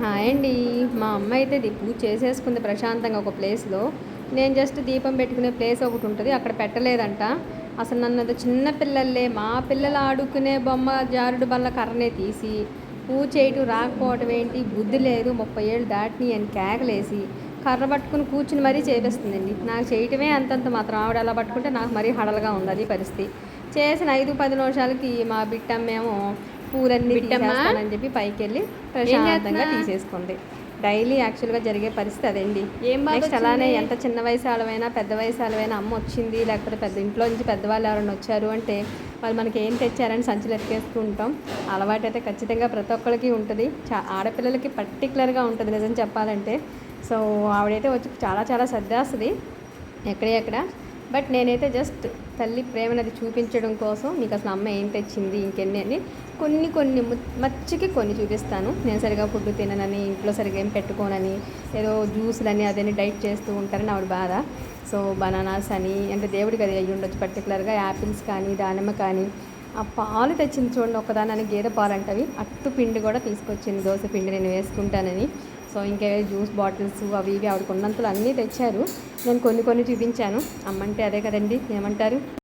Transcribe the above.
Hi అండి. మా అమ్మ అయితే పూజ చేసేసుకుంది ప్రశాంతంగా ఒక ప్లేస్లో. నేను జస్ట్ దీపం పెట్టుకునే ప్లేస్ ఒకటి ఉంటుంది, అక్కడ పెట్టలేదంట. అసలు నన్ను అది చిన్న పిల్లలే, మా పిల్లలు ఆడుకునే బొమ్మ జారుడు బల్ల కర్రనే తీసి పూజ చేయటం రాకపోవటం ఏంటి, బుద్ధి లేదు, 30 ఏళ్ళు దాటిని అని కేకలేసి కర్ర పట్టుకుని కూర్చుని మరీ చేపిస్తుందండి. నాకు చేయటమే అంతంత మాత్రం, ఆవిడ అలా పట్టుకుంటే నాకు మరీ హడలుగా ఉంది. అది పరిస్థితి. చేసిన 5-10 నిమిషాలకి మా బిట్టమ్మేమో పూలన్నీ తీసేస్తానని చెప్పి పైకి వెళ్ళి ప్రశాంతంగా తీసేసుకుంది. డైలీ యాక్చువల్గా జరిగే పరిస్థితి అదండి. నెక్స్ట్ అలానే ఎంత చిన్న వయసు వాళ్ళమైనా పెద్ద వయసు వాళ్ళమైనా అమ్మ వచ్చింది, లేకపోతే పెద్ద ఇంట్లో నుంచి పెద్దవాళ్ళు ఎవరైనా వచ్చారు అంటే వాళ్ళు మనకి ఏం తెచ్చారని సంచులు ఎత్తుకేస్తూ ఉంటాం. అలవాటు అయితే ఖచ్చితంగా ప్రతి ఒక్కరికి ఉంటుంది, ఆడపిల్లలకి పర్టికులర్గా ఉంటుంది నిజం చెప్పాలంటే. సో ఆవిడైతే వచ్చి చాలా చాలా సర్దేస్తుంది ఎక్కడెక్కడ. బట్ నేనైతే జస్ట్ తల్లి ప్రేమనది చూపించడం కోసం మీకు అసలు అమ్మ ఏం తెచ్చింది ఇంకెన్ని అని కొన్ని మచ్చికి కొన్ని చూపిస్తాను. నేను సరిగా ఫుడ్ తిననని, ఇంట్లో సరిగా ఏం పెట్టుకోనని, ఏదో జ్యూసులని అదని డైట్ చేస్తూ ఉంటారని ఆవిడ బాధ. సో బనానాస్ అని అంటే దేవుడికి అది అయ్యి ఉండొచ్చు, పర్టికులర్గా యాపిల్స్ కానీ దానిమ్మ కానీ. ఆ పాలు తెచ్చింది చూడండి ఒక్కదాని, గేదె పాలు అంటవి. అట్టు పిండి కూడా తీసుకొచ్చింది, దోశ పిండి నేను వేసుకుంటానని. సో ఇంకా జ్యూస్ బాటిల్స్ అవి ఇవి ఆవిడకు ఉన్నంతలో అన్నీ తెచ్చారు. నేను కొన్ని చూపించాను. అమ్మంటే అదే కదండి, ఏమంటారు.